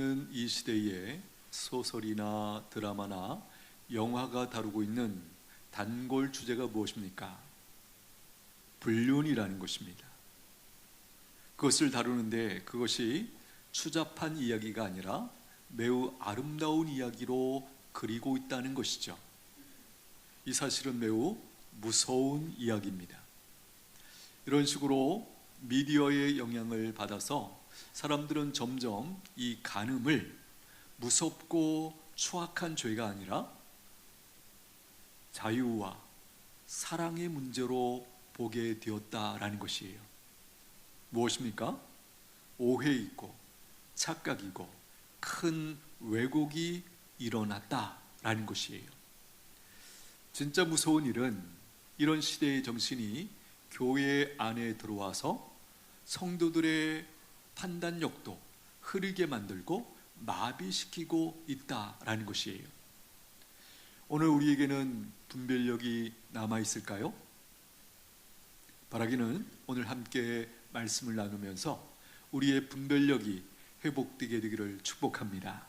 있는 이 시대에 소설이나 드라마나 영화가 다루고 있는 단골 주제가 무엇입니까? 불륜이라는 것입니다. 그것을 다루는데 그것이 추잡한 이야기가 아니라 매우 아름다운 이야기로 그리고 있다는 것이죠. 이 사실은 매우 무서운 이야기입니다. 이런 식으로 미디어의 영향을 받아서 사람들은 점점 이 간음을 무섭고 추악한 죄가 아니라 자유와 사랑의 문제로 보게 되었다라는 것이에요. 무엇입니까? 오해이고 착각이고 큰 왜곡이 일어났다라는 것이에요. 진짜 무서운 일은 이런 시대의 정신이 교회 안에 들어와서 성도들의 판단력도 흐리게 만들고 마비시키고 있다라는 것이에요. 오늘 우리에게는 분별력이 남아있을까요? 바라기는 오늘 함께 말씀을 나누면서 우리의 분별력이 회복되게 되기를 축복합니다.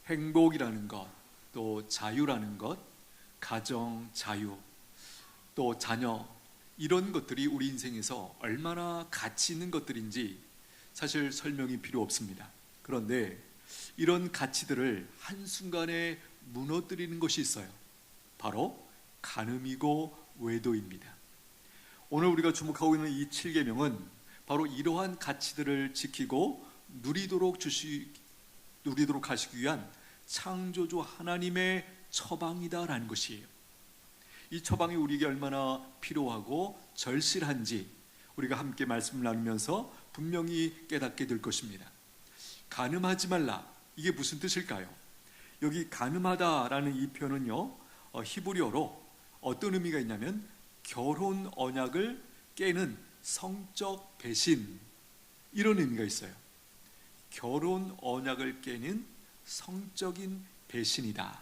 행복이라는 것, 또 자유라는 것, 가정, 자유, 또 자녀, 이런 것들이 우리 인생에서 얼마나 가치 있는 것들인지 사실 설명이 필요 없습니다. 그런데 이런 가치들을 한순간에 무너뜨리는 것이 있어요. 바로 간음이고 외도입니다. 오늘 우리가 주목하고 있는 이 7계명은 바로 이러한 가치들을 지키고 누리도록 하시기 위한 창조주 하나님의 처방이다라는 것이에요. 이 처방이 우리에게 얼마나 필요하고 절실한지 우리가 함께 말씀을 나누면서 분명히 깨닫게 될 것입니다. 간음하지 말라, 이게 무슨 뜻일까요? 여기 간음하다라는 이 표현은요, 히브리어로 어떤 의미가 있냐면 결혼 언약을 깨는 성적 배신, 이런 의미가 있어요. 결혼 언약을 깨는 성적인 배신이다.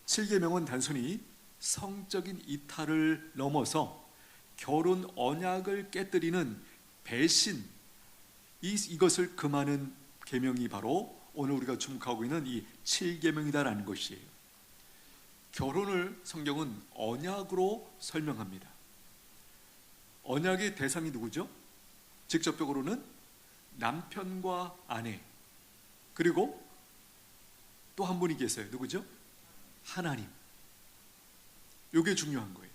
7계명은 단순히 성적인 이탈을 넘어서 결혼 언약을 깨뜨리는 배신, 이것을 금하는 계명이 바로 오늘 우리가 주목하고 있는 이 7계명이다라는 것이에요. 결혼을 성경은 언약으로 설명합니다. 언약의 대상이 누구죠? 직접적으로는 남편과 아내, 그리고 또 한 분이 계세요. 누구죠? 하나님. 이게 중요한 거예요.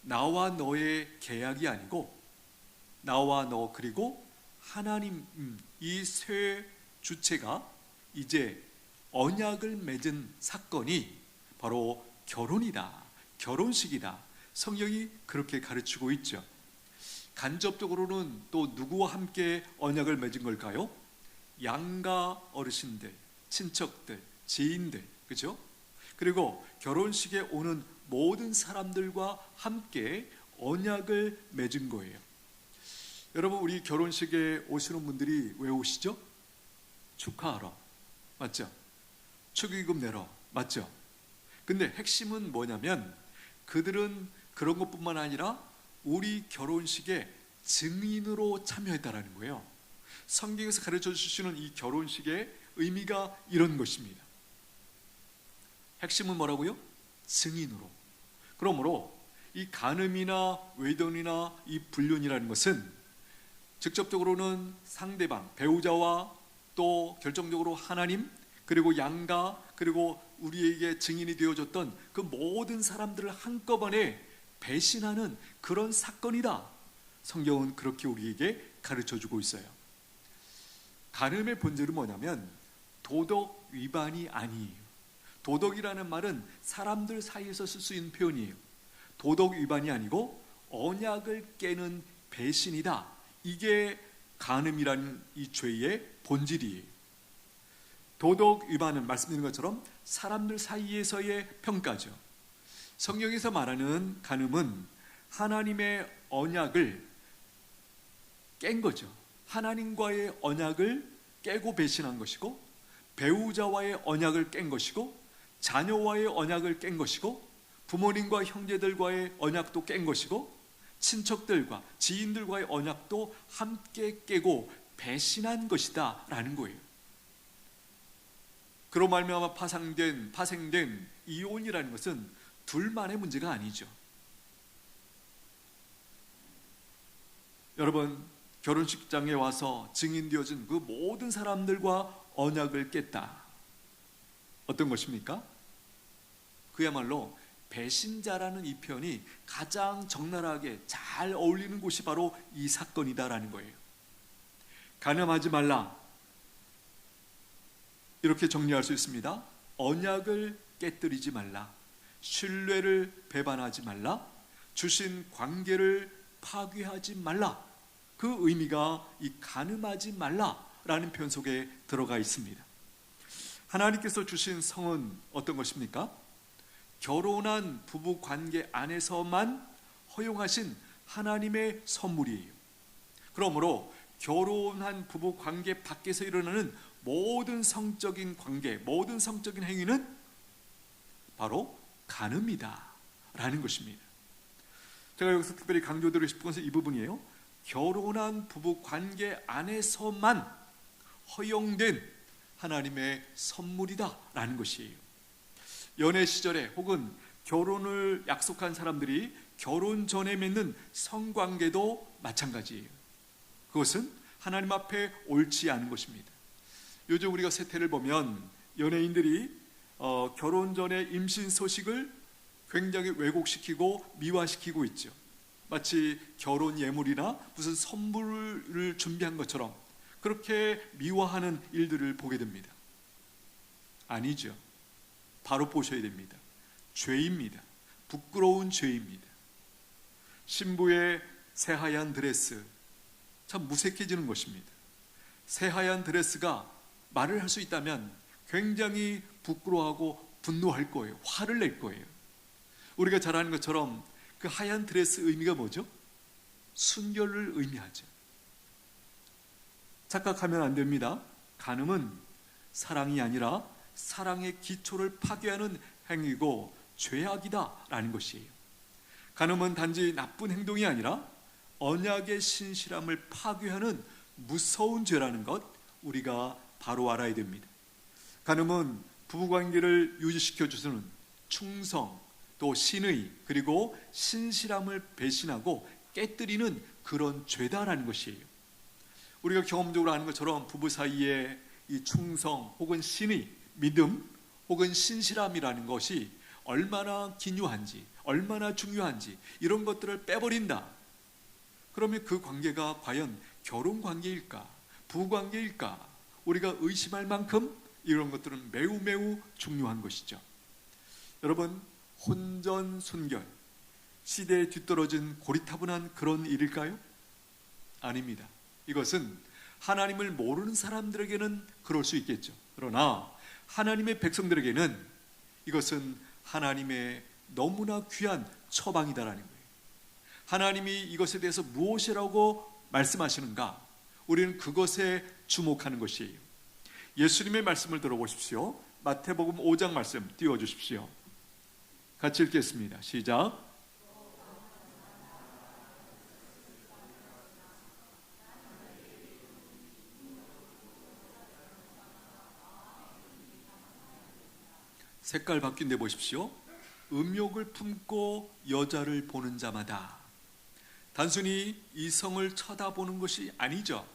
나와 너의 계약이 아니고 나와 너 그리고 하나님, 이 세 주체가 이제 언약을 맺은 사건이 바로 결혼이다, 결혼식이다. 성경이 그렇게 가르치고 있죠. 간접적으로는 또 누구와 함께 언약을 맺은 걸까요? 양가 어르신들, 친척들, 지인들, 그죠? 그리고 결혼식에 오는 모든 사람들과 함께 언약을 맺은 거예요. 여러분, 우리 결혼식에 오시는 분들이 왜 오시죠? 축하하러, 맞죠? 축의금 내러, 맞죠? 근데 핵심은 뭐냐면 그들은 그런 것뿐만 아니라 우리 결혼식에 증인으로 참여했다라는 거예요. 성경에서 가르쳐 주시는 이 결혼식의 의미가 이런 것입니다. 핵심은 뭐라고요? 증인으로. 그러므로 이 간음이나 외도나 이 불륜이라는 것은 직접적으로는 상대방, 배우자와 또 결정적으로 하나님, 그리고 양가, 그리고 우리에게 증인이 되어줬던 그 모든 사람들을 한꺼번에 배신하는 그런 사건이다. 성경은 그렇게 우리에게 가르쳐주고 있어요. 간음의 본질은 뭐냐면 도덕 위반이 아니에요. 도덕이라는 말은 사람들 사이에서 쓸 수 있는 표현이에요. 도덕 위반이 아니고 언약을 깨는 배신이다. 이게 간음이라는 이 죄의 본질이에요. 도덕 위반은 말씀드린 것처럼 사람들 사이에서의 평가죠. 성경에서 말하는 간음은 하나님의 언약을 깬 거죠. 하나님과의 언약을 깨고 배신한 것이고, 배우자와의 언약을 깬 것이고, 자녀와의 언약을 깬 것이고, 부모님과 형제들과의 언약도 깬 것이고, 친척들과 지인들과의 언약도 함께 깨고 배신한 것이다 라는 거예요. 그로 말미암아 파생된 이혼이라는 것은 둘만의 문제가 아니죠. 여러분, 결혼식장에 와서 증인되어진 그 모든 사람들과 언약을 깼다. 어떤 것입니까? 그야말로 배신자라는 이 표현이 가장 적나라하게 잘 어울리는 곳이 바로 이 사건이다라는 거예요. 간음하지 말라, 이렇게 정리할 수 있습니다. 언약을 깨뜨리지 말라, 신뢰를 배반하지 말라, 주신 관계를 파괴하지 말라. 그 의미가 이 간음하지 말라라는 표현 속에 들어가 있습니다. 하나님께서 주신 성은 어떤 것입니까? 결혼한 부부 관계 안에서만 허용하신 하나님의 선물이에요. 그러므로 결혼한 부부 관계 밖에서 일어나는 모든 성적인 관계, 모든 성적인 행위는 바로 간음이다 라는 것입니다. 제가 여기서 특별히 강조드리고 싶은 것은 이 부분이에요. 결혼한 부부 관계 안에서만 허용된 하나님의 선물이다 라는 것이에요. 연애 시절에 혹은 결혼을 약속한 사람들이 결혼 전에 맺는 성관계도 마찬가지예요. 그것은 하나님 앞에 옳지 않은 것입니다. 요즘 우리가 세태를 보면 연예인들이 결혼 전에 임신 소식을 굉장히 왜곡시키고 미화시키고 있죠. 마치 결혼 예물이나 무슨 선물을 준비한 것처럼 그렇게 미화하는 일들을 보게 됩니다. 아니죠. 바로 보셔야 됩니다. 죄입니다. 부끄러운 죄입니다. 신부의 새하얀 드레스, 참 무색해지는 것입니다. 새하얀 드레스가 말을 할 수 있다면 굉장히 부끄러워하고 분노할 거예요. 화를 낼 거예요. 우리가 잘 아는 것처럼 그 하얀 드레스 의미가 뭐죠? 순결을 의미하죠. 착각하면 안 됩니다. 간음은 사랑이 아니라 사랑의 기초를 파괴하는 행위고 죄악이다라는 것이에요. 간음은 단지 나쁜 행동이 아니라 언약의 신실함을 파괴하는 무서운 죄라는 것, 우리가 바로 알아야 됩니다. 간음은 부부관계를 유지시켜주는 충성, 또 신의, 그리고 신실함을 배신하고 깨뜨리는 그런 죄다라는 것이에요. 우리가 경험적으로 아는 것처럼 부부 사이에 이 충성 혹은 신의, 믿음 혹은 신실함이라는 것이 얼마나 기묘한지, 얼마나 중요한지 이런 것들을 빼버린다. 그러면 그 관계가 과연 결혼 관계일까, 부부 관계일까, 우리가 의심할 만큼 이런 것들은 매우 매우 중요한 것이죠. 여러분, 혼전순결, 시대에 뒤떨어진 고리타분한 그런 일일까요? 아닙니다. 이것은 하나님을 모르는 사람들에게는 그럴 수 있겠죠. 그러나 하나님의 백성들에게는 이것은 하나님의 너무나 귀한 처방이다라는 거예요. 하나님이 이것에 대해서 무엇이라고 말씀하시는가? 우리는 그것에 주목하는 것이에요. 예수님의 말씀을 들어보십시오. 마태복음 5장 말씀 띄워주십시오. 같이 읽겠습니다. 시작. 색깔 바뀐 데 보십시오. 음욕을 품고 여자를 보는 자마다. 단순히 이성을 쳐다보는 것이 아니죠.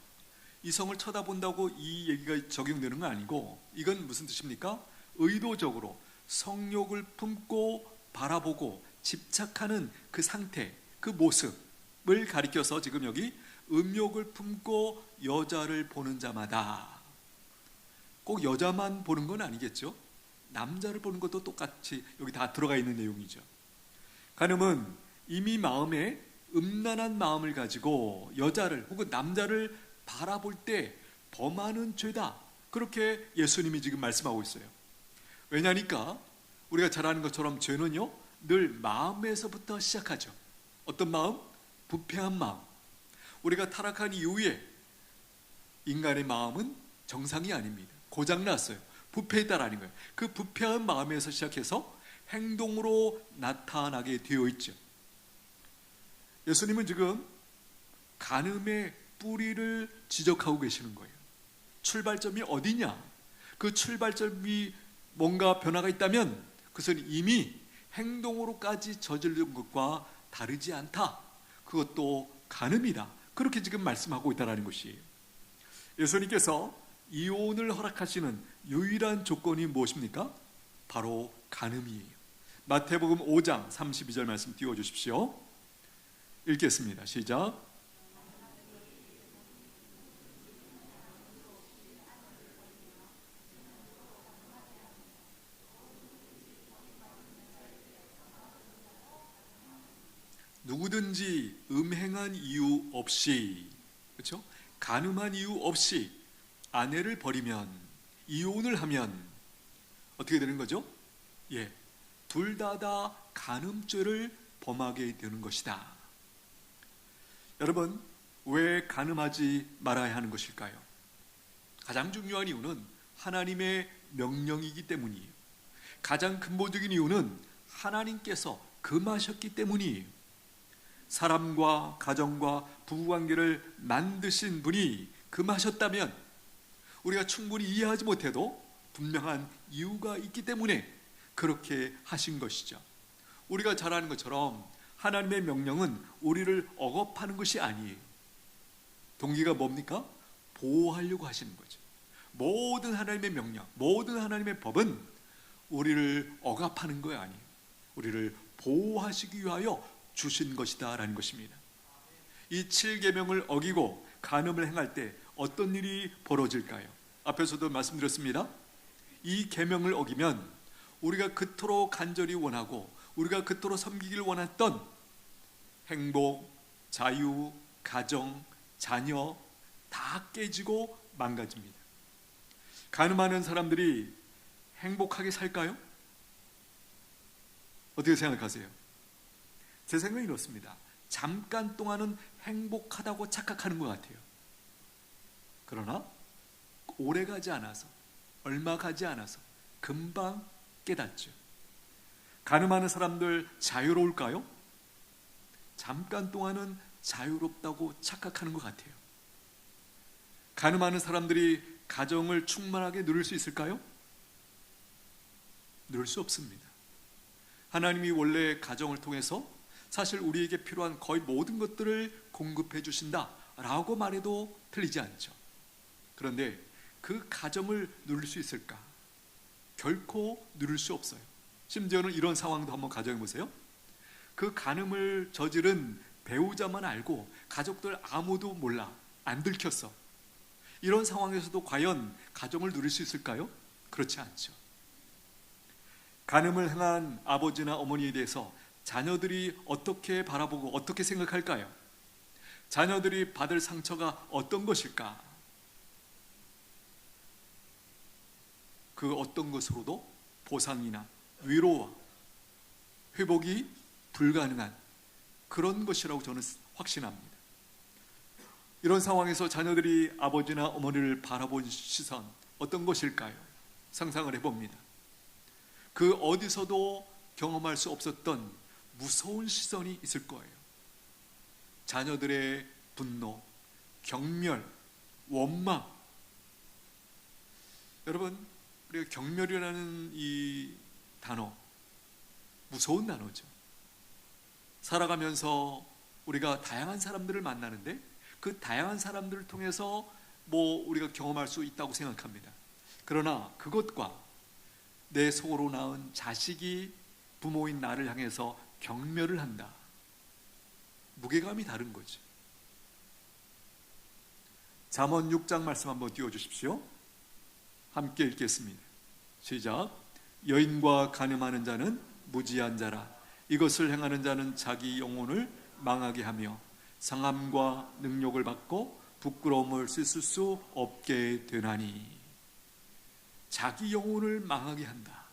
이성을 쳐다본다고 이 얘기가 적용되는 건 아니고, 이건 무슨 뜻입니까? 의도적으로 성욕을 품고 바라보고 집착하는 그 상태, 그 모습을 가리켜서 지금 여기 음욕을 품고 여자를 보는 자마다, 꼭 여자만 보는 건 아니겠죠? 남자를 보는 것도 똑같이 여기 다 들어가 있는 내용이죠. 간음은 이미 마음에 음란한 마음을 가지고 여자를 혹은 남자를 바라볼 때 범하는 죄다. 그렇게 예수님이 지금 말씀하고 있어요. 왜냐니까 우리가 잘 아는 것처럼 죄는요 늘 마음에서부터 시작하죠. 어떤 마음? 부패한 마음. 우리가 타락한 이후에 인간의 마음은 정상이 아닙니다. 고장났어요. 부패했다라는 거예요. 그 부패한 마음에서 시작해서 행동으로 나타나게 되어 있죠. 예수님은 지금 간음의 뿌리를 지적하고 계시는 거예요. 출발점이 어디냐? 그 출발점이 뭔가 변화가 있다면 그것은 이미 행동으로까지 저지른 것과 다르지 않다. 그것도 간음이다. 그렇게 지금 말씀하고 있다는 것이에요. 예수님께서 이혼을 허락하시는 유일한 조건이 무엇입니까? 바로 간음이에요. 마태복음 5장 32절 말씀 띄워주십시오. 읽겠습니다. 시작. 누구든지 음행한 이유 없이, 그렇죠? 간음한 이유 없이 아내를 버리면, 이혼을 하면 어떻게 되는 거죠? 예, 둘 다 간음죄를 범하게 되는 것이다. 여러분, 왜 간음하지 말아야 하는 것일까요? 가장 중요한 이유는 하나님의 명령이기 때문이에요. 가장 근본적인 이유는 하나님께서 금하셨기 때문이에요. 사람과 가정과 부부관계를 만드신 분이 금하셨다면 우리가 충분히 이해하지 못해도 분명한 이유가 있기 때문에 그렇게 하신 것이죠. 우리가 잘 아는 것처럼 하나님의 명령은 우리를 억압하는 것이 아니에요. 동기가 뭡니까? 보호하려고 하시는 거죠. 모든 하나님의 명령, 모든 하나님의 법은 우리를 억압하는 거 아니에요. 우리를 보호하시기 위하여 주신 것이다 라는 것입니다. 이 7계명을 어기고 간음을 행할 때 어떤 일이 벌어질까요? 앞에서도 말씀드렸습니다. 이 계명을 어기면 우리가 그토록 간절히 원하고 우리가 그토록 섬기길 원했던 행복, 자유, 가정, 자녀 다 깨지고 망가집니다. 간음하는 사람들이 행복하게 살까요? 어떻게 생각하세요? 제 생각은 이렇습니다. 잠깐 동안은 행복하다고 착각하는 것 같아요. 그러나 오래 가지 않아서, 얼마 가지 않아서 금방 깨닫죠. 간음하는 사람들 자유로울까요? 잠깐 동안은 자유롭다고 착각하는 것 같아요. 간음하는 사람들이 가정을 충만하게 누릴 수 있을까요? 누릴 수 없습니다. 하나님이 원래 가정을 통해서 사실 우리에게 필요한 거의 모든 것들을 공급해 주신다라고 말해도 틀리지 않죠. 그런데 그 가정을 누릴 수 있을까? 결코 누릴 수 없어요. 심지어는 이런 상황도 한번 가정해 보세요. 그 간음을 저지른 배우자만 알고 가족들 아무도 몰라, 안 들켰어. 이런 상황에서도 과연 가정을 누릴 수 있을까요? 그렇지 않죠. 간음을 행한 아버지나 어머니에 대해서 자녀들이 어떻게 바라보고 어떻게 생각할까요? 자녀들이 받을 상처가 어떤 것일까? 그 어떤 것으로도 보상이나 위로와 회복이 불가능한 그런 것이라고 저는 확신합니다. 이런 상황에서 자녀들이 아버지나 어머니를 바라본 시선 어떤 것일까요? 상상을 해봅니다. 그 어디서도 경험할 수 없었던 무서운 시선이 있을 거예요. 자녀들의 분노, 경멸, 원망. 여러분, 우리가 경멸이라는 이 단어, 무서운 단어죠. 살아가면서 우리가 다양한 사람들을 만나는데 그 다양한 사람들을 통해서 우리가 경험할 수 있다고 생각합니다. 그러나 그것과 내 속으로 낳은 자식이 부모인 나를 향해서 경멸을 한다. 무게감이 다른 거죠. 잠언 6장 말씀 한번 띄워주십시오. 함께 읽겠습니다. 시작. 여인과 간음하는 자는 무지한 자라. 이것을 행하는 자는 자기 영혼을 망하게 하며 상함과 능욕을 받고 부끄러움을 씻을 수 없게 되나니. 자기 영혼을 망하게 한다.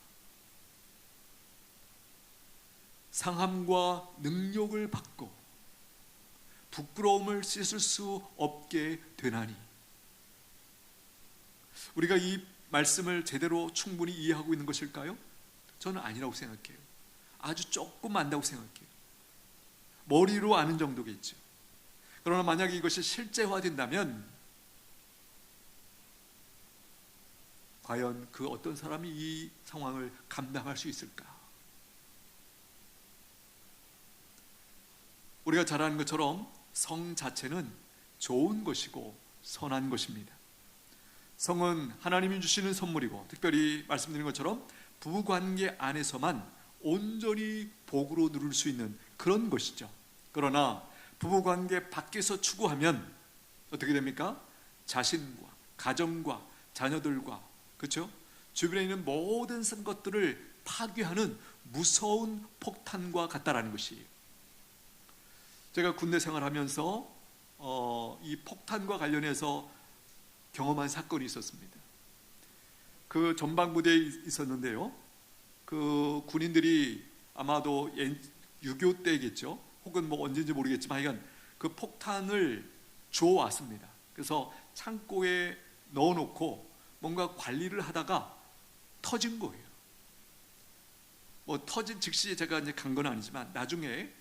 상함과 능욕을 받고 부끄러움을 씻을 수 없게 되나니. 우리가 이 말씀을 제대로 충분히 이해하고 있는 것일까요? 저는 아니라고 생각해요. 아주 조금 안다고 생각해요. 머리로 아는 정도겠죠. 그러나 만약에 이것이 실제화된다면 과연 그 어떤 사람이 이 상황을 감당할 수 있을까? 우리가 잘 아는 것처럼 성 자체는 좋은 것이고 선한 것입니다. 성은 하나님이 주시는 선물이고, 특별히 말씀드린 것처럼 부부관계 안에서만 온전히 복으로 누릴 수 있는 그런 것이죠. 그러나 부부관계 밖에서 추구하면 어떻게 됩니까? 자신과 가정과 자녀들과, 그렇죠? 주변에 있는 모든 것들을 파괴하는 무서운 폭탄과 같다라는 것이에요. 제가 군대 생활하면서 이 폭탄과 관련해서 경험한 사건이 있었습니다. 그 전방부대에 있었는데요, 그 군인들이 아마도 6.25 때겠죠, 혹은 뭐 언제인지 모르겠지만 하여간 그 폭탄을 주워왔습니다. 그래서 창고에 넣어놓고 뭔가 관리를 하다가 터진 거예요. 뭐 터진 즉시 제가 이제 간 건 아니지만 나중에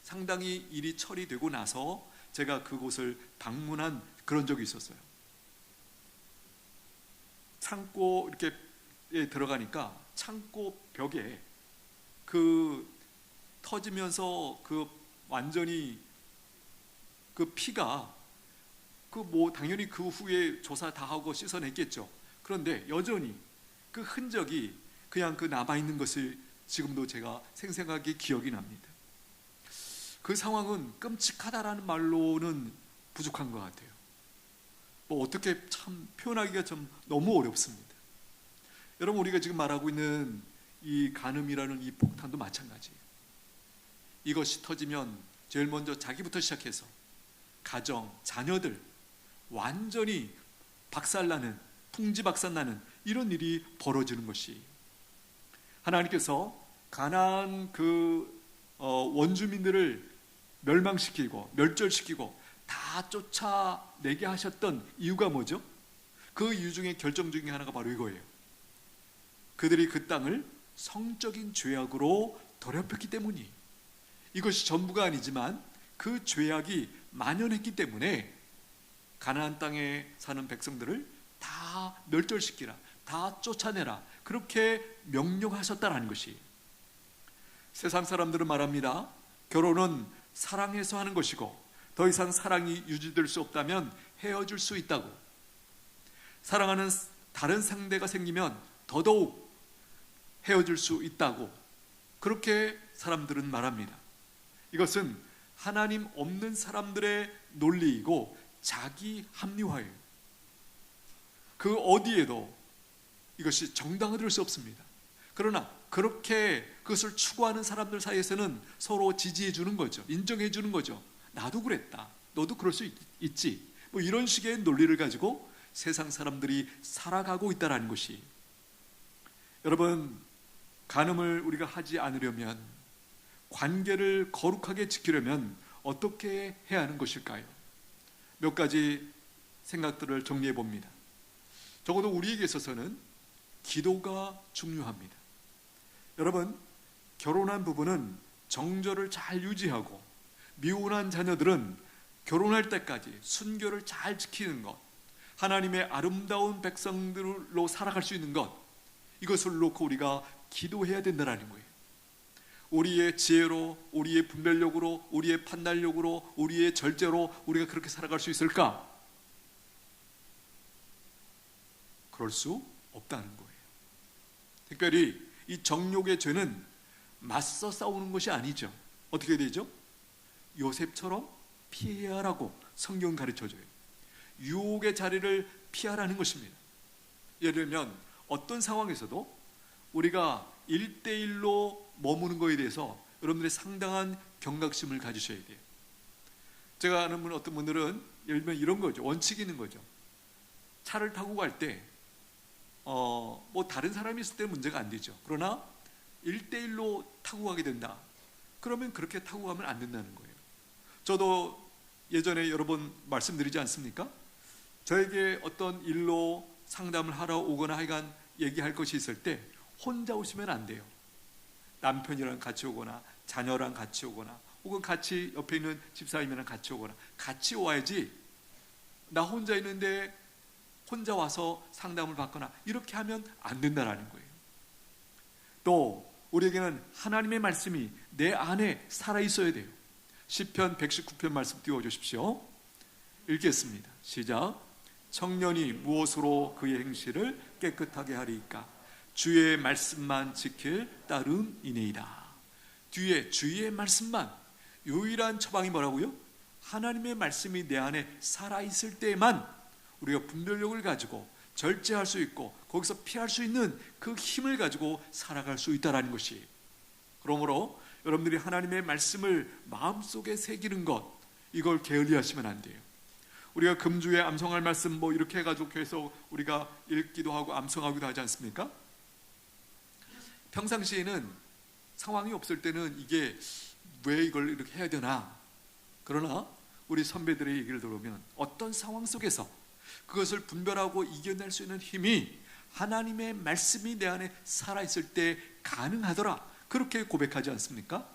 상당히 일이 처리되고 나서 제가 그곳을 방문한 그런 적이 있었어요. 창고 이렇게 들어가니까 창고 벽에 그 터지면서 그 완전히 그 피가 그 뭐 당연히 그 후에 조사 다 하고 씻어냈겠죠. 그런데 여전히 그 흔적이 그냥 그 남아있는 것을 지금도 제가 생생하게 기억이 납니다. 그 상황은 끔찍하다라는 말로는 부족한 것 같아요. 뭐 어떻게 참 표현하기가 좀 너무 어렵습니다. 여러분, 우리가 지금 말하고 있는 이 간음이라는 이 폭탄도 마찬가지예요. 이것이 터지면 제일 먼저 자기부터 시작해서 가정, 자녀들 완전히 박살나는, 풍지박산나는 이런 일이 벌어지는 것이, 하나님께서 가나안 그 원주민들을 멸망시키고 멸절시키고 다 쫓아내게 하셨던 이유가 뭐죠? 그 이유 중에 결정적인 하나가 바로 이거예요. 그들이 그 땅을 성적인 죄악으로 더럽혔기 때문이, 이것이 전부가 아니지만 그 죄악이 만연했기 때문에 가나안 땅에 사는 백성들을 다 멸절시키라, 다 쫓아내라, 그렇게 명령하셨다라는 것이. 세상 사람들은 말합니다. 결혼은 사랑해서 하는 것이고 더 이상 사랑이 유지될 수 없다면 헤어질 수 있다고, 사랑하는 다른 상대가 생기면 더더욱 헤어질 수 있다고, 그렇게 사람들은 말합니다. 이것은 하나님 없는 사람들의 논리이고 자기 합리화예요. 그 어디에도 이것이 정당화될 수 없습니다. 그러나 그렇게 그것을 추구하는 사람들 사이에서는 서로 지지해 주는 거죠. 인정해 주는 거죠. 나도 그랬다, 너도 그럴 수 있지, 뭐 이런 식의 논리를 가지고 세상 사람들이 살아가고 있다는 것이. 여러분, 간음을 우리가 하지 않으려면, 관계를 거룩하게 지키려면 어떻게 해야 하는 것일까요? 몇 가지 생각들을 정리해 봅니다. 적어도 우리에게 있어서는 기도가 중요합니다. 여러분, 결혼한 부부는 정절을 잘 유지하고 미혼한 자녀들은 결혼할 때까지 순교를 잘 지키는 것, 하나님의 아름다운 백성들로 살아갈 수 있는 것, 이것을 놓고 우리가 기도해야 된다는 거예요. 우리의 지혜로, 우리의 분별력으로, 우리의 판단력으로, 우리의 절제로 우리가 그렇게 살아갈 수 있을까? 그럴 수 없다는 거예요. 특별히 이 정욕의 죄는 맞서 싸우는 것이 아니죠. 어떻게 되죠? 요셉처럼 피하라고 성경은 가르쳐줘요. 유혹의 자리를 피하라는 것입니다. 예를 들면 어떤 상황에서도 우리가 1대1로 머무는 것에 대해서 여러분들이 상당한 경각심을 가지셔야 돼요. 제가 아는 어떤 분들은 예를 들면 이런 거죠. 원칙이 있는 거죠. 차를 타고 갈 때 뭐 다른 사람이 있을 때 문제가 안 되죠. 그러나 1대1로 타고 가게 된다, 그러면 그렇게 타고 가면 안 된다는 거예요. 저도 예전에 여러 번 말씀드리지 않습니까? 저에게 어떤 일로 상담을 하러 오거나 하여간 얘기할 것이 있을 때 혼자 오시면 안 돼요. 남편이랑 같이 오거나 자녀랑 같이 오거나 혹은 같이 옆에 있는 집사님이랑 같이 오거나 같이 와야지, 나 혼자 있는데 혼자 와서 상담을 받거나 이렇게 하면 안 된다라는 거예요. 또 우리에게는 하나님의 말씀이 내 안에 살아있어야 돼요. 시편 119편 말씀 띄워주십시오. 읽겠습니다. 시작. 청년이 무엇으로 그의 행실을 깨끗하게 하리이까? 주의 말씀만 지킬 따름이니이다. 뒤에 주의 말씀만, 유일한 처방이 뭐라고요? 하나님의 말씀이 내 안에 살아있을 때만 우리가 분별력을 가지고 절제할 수 있고 거기서 피할 수 있는 그 힘을 가지고 살아갈 수 있다는 것이. 그러므로 여러분들이 하나님의 말씀을 마음속에 새기는 것, 이걸 게을리하시면 안 돼요. 우리가 금주에 암송할 말씀 뭐 이렇게 해가지고 계속 우리가 읽기도 하고 암송하기도 하지 않습니까? 평상시에는 상황이 없을 때는 이게 왜 이걸 이렇게 해야 되나? 그러나 우리 선배들의 얘기를 들어보면 어떤 상황 속에서 그것을 분별하고 이겨낼 수 있는 힘이 하나님의 말씀이 내 안에 살아있을 때 가능하더라, 그렇게 고백하지 않습니까?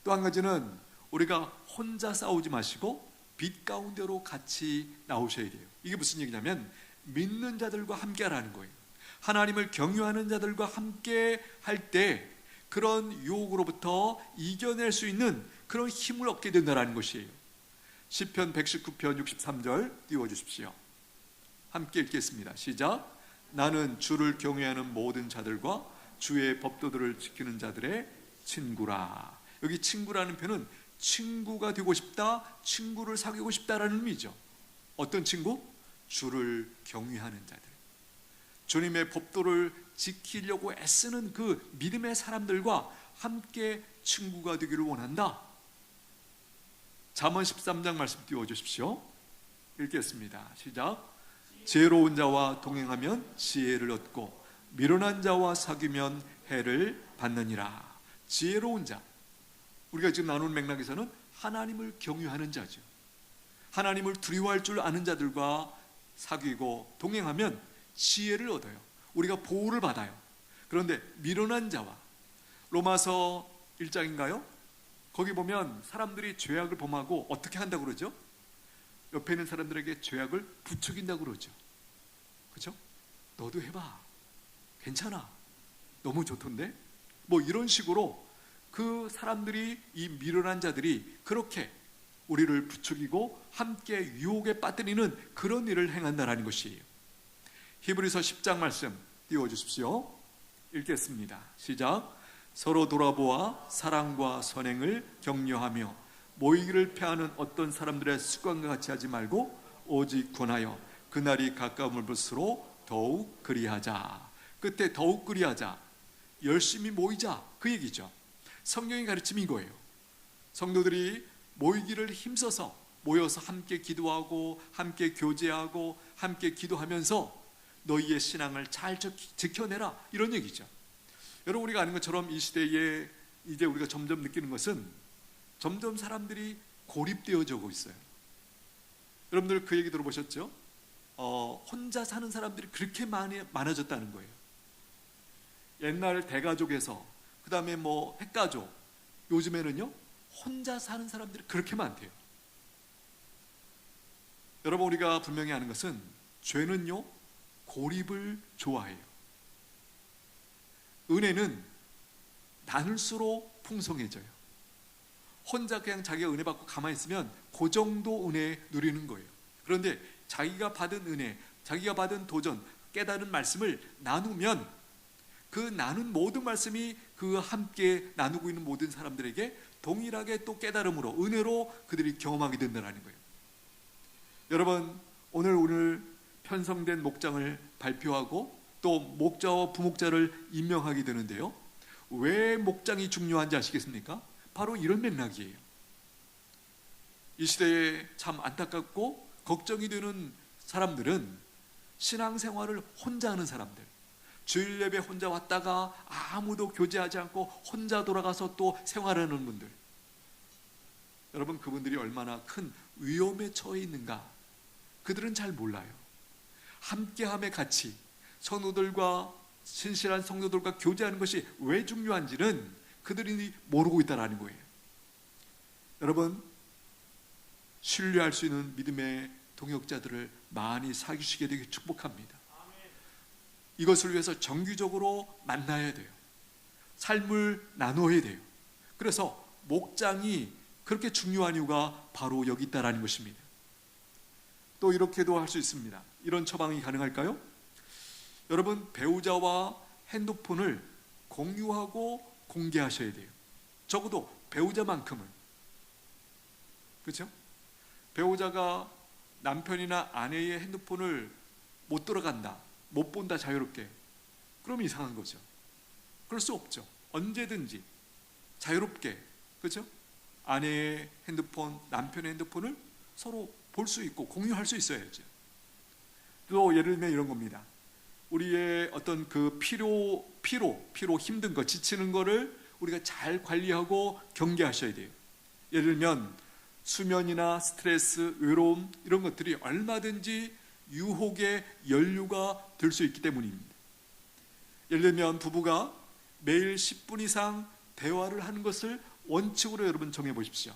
또 한 가지는 우리가 혼자 싸우지 마시고 빛 가운데로 같이 나오셔야 돼요. 이게 무슨 얘기냐면 믿는 자들과 함께 하라는 거예요. 하나님을 경유하는 자들과 함께 할 때 그런 유혹으로부터 이겨낼 수 있는 그런 힘을 얻게 된다는 것이에요. 시편 119편 63절 띄워주십시오. 함께 읽겠습니다. 시작. 나는 주를 경외하는 모든 자들과 주의 법도들을 지키는 자들의 친구라. 여기 친구라는 표현은 친구가 되고 싶다, 친구를 사귀고 싶다라는 의미죠. 어떤 친구? 주를 경외하는 자들, 주님의 법도를 지키려고 애쓰는 그 믿음의 사람들과 함께 친구가 되기를 원한다. 잠언 13장 말씀 띄워주십시오. 읽겠습니다. 시작. 지혜로운 자와 동행하면 지혜를 얻고 미련한 자와 사귀면 해를 받느니라. 지혜로운 자, 우리가 지금 나누는 맥락에서는 하나님을 경유하는 자죠. 하나님을 두려워할 줄 아는 자들과 사귀고 동행하면 지혜를 얻어요. 우리가 보호를 받아요. 그런데 미련한 자와, 로마서 1장인가요? 거기 보면 사람들이 죄악을 범하고 어떻게 한다고 그러죠? 옆에 있는 사람들에게 죄악을 부추긴다고 그러죠. 그렇죠? 너도 해봐, 괜찮아, 너무 좋던데? 뭐 이런 식으로 그 사람들이, 이 미련한 자들이 그렇게 우리를 부추기고 함께 유혹에 빠뜨리는 그런 일을 행한다는 것이에요. 히브리서 10장 말씀 띄워주십시오. 읽겠습니다. 시작. 서로 돌아보아 사랑과 선행을 격려하며 모이기를 패하는 어떤 사람들의 습관과 같이 하지 말고 오직 권하여 그날이 가까움을 볼수록 더욱 그리하자. 끝에 더욱 그리하자, 열심히 모이자, 그 얘기죠. 성경의 가르침이 이거예요. 성도들이 모이기를 힘써서 모여서 함께 기도하고 함께 교제하고 함께 기도하면서 너희의 신앙을 잘 지켜내라, 이런 얘기죠. 여러분, 우리가 아는 것처럼 이 시대에 이제 우리가 점점 느끼는 것은 점점 사람들이 고립되어져 오고 있어요. 여러분들 그 얘기 들어보셨죠? 혼자 사는 사람들이 그렇게 많아졌다는 거예요. 옛날 대가족에서 그 다음에 뭐 핵가족, 요즘에는요 혼자 사는 사람들이 그렇게 많대요. 여러분, 우리가 분명히 아는 것은 죄는요 고립을 좋아해요. 은혜는 나눌수록 풍성해져요. 혼자 그냥 자기가 은혜 받고 가만히 있으면 그 정도 은혜 누리는 거예요. 그런데 자기가 받은 은혜, 자기가 받은 도전, 깨달은 말씀을 나누면 그 나눈 모든 말씀이 그 함께 나누고 있는 모든 사람들에게 동일하게 또 깨달음으로, 은혜로 그들이 경험하게 된다는 거예요. 여러분, 오늘 편성된 목장을 발표하고 또 목자와 부목자를 임명하게 되는데요, 왜 목장이 중요한지 아시겠습니까? 바로 이런 맥락이에요. 이 시대에 참 안타깝고 걱정이 되는 사람들은 신앙생활을 혼자 하는 사람들, 주일 예배 혼자 왔다가 아무도 교제하지 않고 혼자 돌아가서 또 생활하는 분들, 여러분, 그분들이 얼마나 큰 위험에 처해 있는가 그들은 잘 몰라요. 함께함의 가치, 성도들과 신실한 성도들과 교제하는 것이 왜 중요한지는 그들이 모르고 있다는 거예요. 여러분, 신뢰할 수 있는 믿음의 동역자들을 많이 사귀시게 되길 축복합니다. 이것을 위해서 정기적으로 만나야 돼요. 삶을 나눠야 돼요. 그래서 목장이 그렇게 중요한 이유가 바로 여기 있다라는 것입니다. 또 이렇게도 할 수 있습니다. 이런 처방이 가능할까요? 여러분, 배우자와 핸드폰을 공유하고 공개하셔야 돼요. 적어도 배우자만큼은. 그렇죠? 배우자가 남편이나 아내의 핸드폰을 못 들어간다, 못 본다 자유롭게, 그러면 이상한 거죠. 그럴 수 없죠. 언제든지 자유롭게, 그렇죠? 아내의 핸드폰, 남편의 핸드폰을 서로 볼 수 있고 공유할 수 있어야죠. 또 예를 들면 이런 겁니다. 우리의 어떤 그 피로 힘든 거, 지치는 거를 우리가 잘 관리하고 경계하셔야 돼요. 예를 들면 수면이나 스트레스, 외로움 이런 것들이 얼마든지 유혹의 연료가 될 수 있기 때문입니다. 예를 들면 부부가 매일 10분 이상 대화를 하는 것을 원칙으로 여러분 정해보십시오.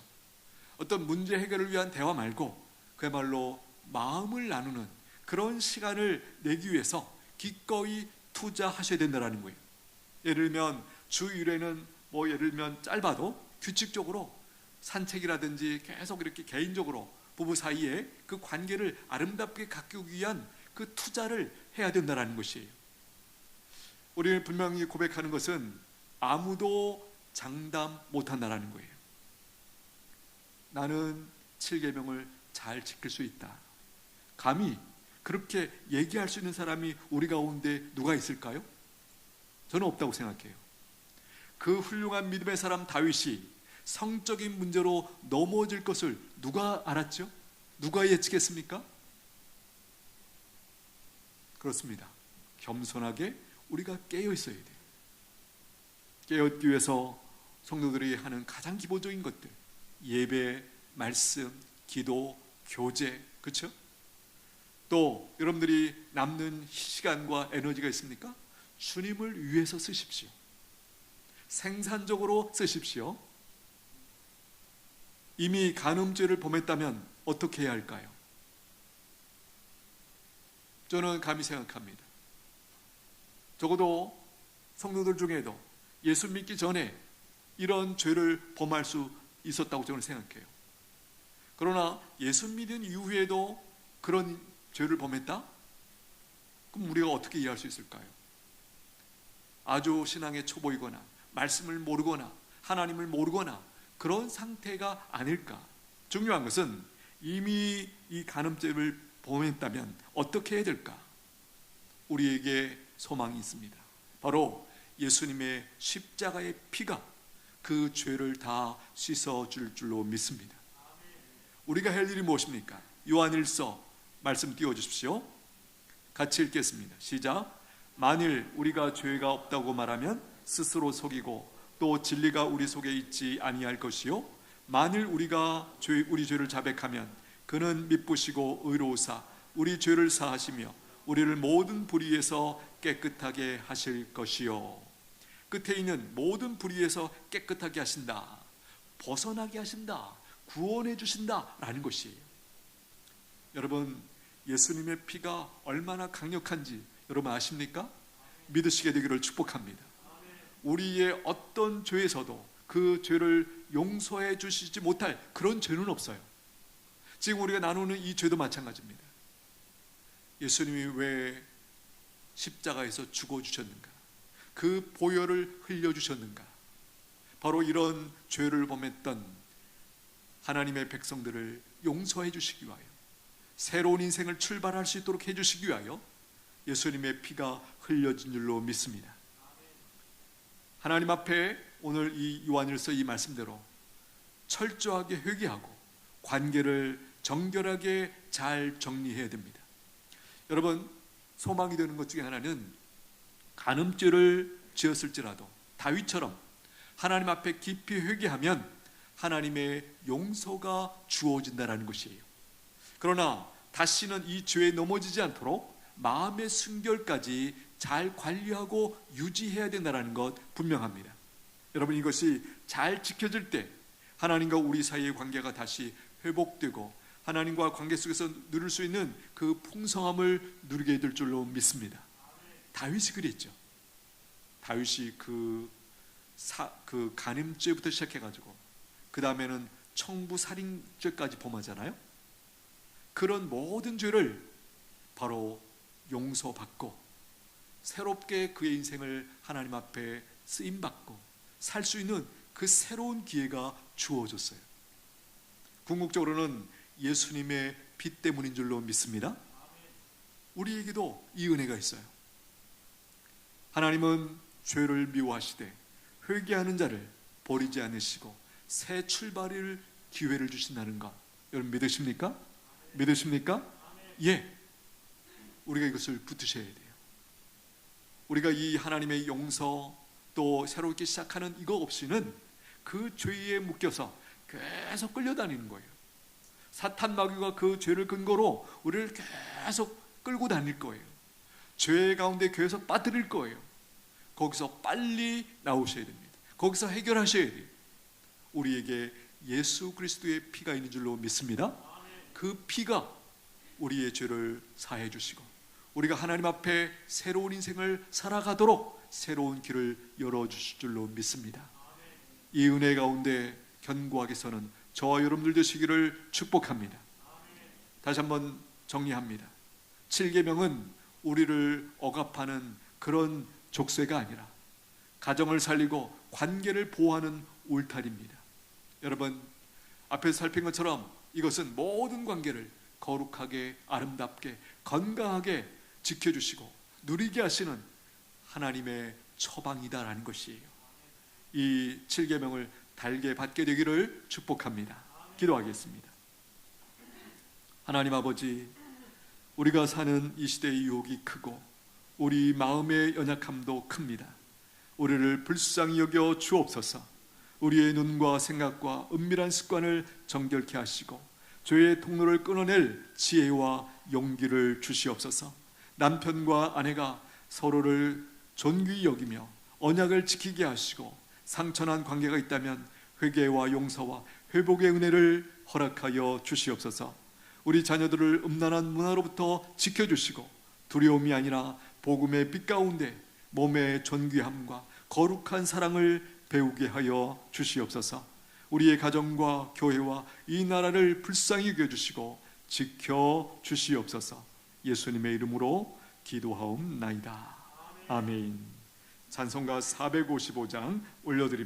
어떤 문제 해결을 위한 대화 말고 그야말로 마음을 나누는 그런 시간을 내기 위해서 기꺼이 투자하셔야 된다는 거예요. 예를 들면 주 1회는 예를 들면 짧아도 규칙적으로 산책이라든지 계속 이렇게 개인적으로 부부 사이에 그 관계를 아름답게 가꾸기 위한 그 투자를 해야 된다는 것이에요. 우리는 분명히 고백하는 것은 아무도 장담 못한다는 거예요. 나는 7계명을 잘 지킬 수 있다. 감히 그렇게 얘기할 수 있는 사람이 우리 가운데 누가 있을까요? 저는 없다고 생각해요. 그 훌륭한 믿음의 사람 다윗이 성적인 문제로 넘어질 것을 누가 알았죠? 누가 예측했습니까? 그렇습니다. 겸손하게 우리가 깨어 있어야 돼요. 깨어있기 위해서 성도들이 하는 가장 기본적인 것들, 예배, 말씀, 기도, 교제, 그렇죠? 또 여러분들이 남는 시간과 에너지가 있습니까? 주님을 위해서 쓰십시오. 생산적으로 쓰십시오. 이미 간음죄를 범했다면 어떻게 해야 할까요? 저는 감히 생각합니다. 적어도 성도들 중에도 예수 믿기 전에 이런 죄를 범할 수 있었다고 저는 생각해요. 그러나 예수 믿은 이후에도 그런 죄를 범했다? 그럼 우리가 어떻게 이해할 수 있을까요? 아주 신앙의 초보이거나 말씀을 모르거나 하나님을 모르거나 그런 상태가 아닐까. 중요한 것은 이미 이 간음죄를 범했다면 어떻게 해야 될까? 우리에게 소망이 있습니다. 바로 예수님의 십자가의 피가 그 죄를 다 씻어줄 줄로 믿습니다. 우리가 할 일이 무엇입니까? 요한일서 말씀 띄워주십시오. 같이 읽겠습니다. 시작. 만일 우리가 죄가 없다고 말하면 스스로 속이고 또 진리가 우리 속에 있지 아니할 것이요 만일 우리가 우리 죄를 자백하면 그는 미쁘시고 의로우사 우리 죄를 사하시며 우리를 모든 불의에서 깨끗하게 하실 것이요. 끝에 있는 모든 불의에서 깨끗하게 하신다, 벗어나게 하신다, 구원해 주신다 라는 것이에요. 여러분, 예수님의 피가 얼마나 강력한지 여러분 아십니까? 믿으시게 되기를 축복합니다. 우리의 어떤 죄에서도 그 죄를 용서해 주시지 못할 그런 죄는 없어요. 지금 우리가 나누는 이 죄도 마찬가지입니다. 예수님이 왜 십자가에서 죽어주셨는가? 그 보혈을 흘려주셨는가? 바로 이런 죄를 범했던 하나님의 백성들을 용서해 주시기 위하여, 새로운 인생을 출발할 수 있도록 해주시기 위하여 예수님의 피가 흘려진 줄로 믿습니다. 하나님 앞에 오늘 이 요한일서 이 말씀대로 철저하게 회개하고 관계를 정결하게 잘 정리해야 됩니다. 여러분, 소망이 되는 것 중에 하나는 간음죄를 지었을지라도 다윗처럼 하나님 앞에 깊이 회개하면 하나님의 용서가 주어진다는 것이에요. 그러나 다시는 이 죄에 넘어지지 않도록 마음의 순결까지 잘 관리하고 유지해야 된다는 것 분명합니다. 여러분, 이것이 잘 지켜질 때 하나님과 우리 사이의 관계가 다시 회복되고 하나님과 관계 속에서 누릴 수 있는 그 풍성함을 누리게 될 줄로 믿습니다. 다윗이 그랬죠. 다윗이 그 간음죄부터 시작해가지고 그 다음에는 청부살인죄까지 범하잖아요. 그런 모든 죄를 바로 용서받고 새롭게 그의 인생을 하나님 앞에 쓰임받고 살 수 있는 그 새로운 기회가 주어졌어요. 궁극적으로는 예수님의 피 때문인 줄로 믿습니다. 우리에게도 이 은혜가 있어요. 하나님은 죄를 미워하시되 회개하는 자를 버리지 않으시고 새 출발을 기회를 주신다는 것, 여러분 믿으십니까? 믿으십니까? 예. 우리가 이것을 붙드셔야 돼요. 우리가 이 하나님의 용서 또 새롭게 시작하는 이거 없이는 그 죄에 묶여서 계속 끌려다니는 거예요. 사탄 마귀가 그 죄를 근거로 우리를 계속 끌고 다닐 거예요. 죄 가운데 계속 빠뜨릴 거예요. 거기서 빨리 나오셔야 됩니다. 거기서 해결하셔야 돼요. 우리에게 예수 그리스도의 피가 있는 줄로 믿습니다. 그 피가 우리의 죄를 사해 주시고 우리가 하나님 앞에 새로운 인생을 살아가도록 새로운 길을 열어주실 줄로 믿습니다. 이 은혜 가운데 견고하게 서는 저와 여러분들 되시기를 축복합니다. 다시 한번 정리합니다. 7계명은 우리를 억압하는 그런 족쇄가 아니라 가정을 살리고 관계를 보호하는 울타리입니다. 여러분, 앞에서 살핀 것처럼 이것은 모든 관계를 거룩하게 아름답게 건강하게 지켜주시고 누리게 하시는 하나님의 처방이다라는 것이에요. 이 7계명을 달게 받게 되기를 축복합니다. 기도하겠습니다. 하나님 아버지, 우리가 사는 이 시대의 유혹이 크고 우리 마음의 연약함도 큽니다. 우리를 불쌍히 여겨 주옵소서. 우리의 눈과 생각과 은밀한 습관을 정결케 하시고 죄의 통로를 끊어낼 지혜와 용기를 주시옵소서. 남편과 아내가 서로를 존귀히 여기며 언약을 지키게 하시고 상처난 관계가 있다면 회개와 용서와 회복의 은혜를 허락하여 주시옵소서. 우리 자녀들을 음란한 문화로부터 지켜주시고 두려움이 아니라 복음의 빛 가운데 몸의 존귀함과 거룩한 사랑을 배우게 하여 주시옵소서. 우리의 가정과 교회와 이 나라를 불쌍히 여겨주시고 지켜주시옵소서. 예수님의 이름으로 기도하옵나이다. 아멘. 찬송가 455장 올려드립니다.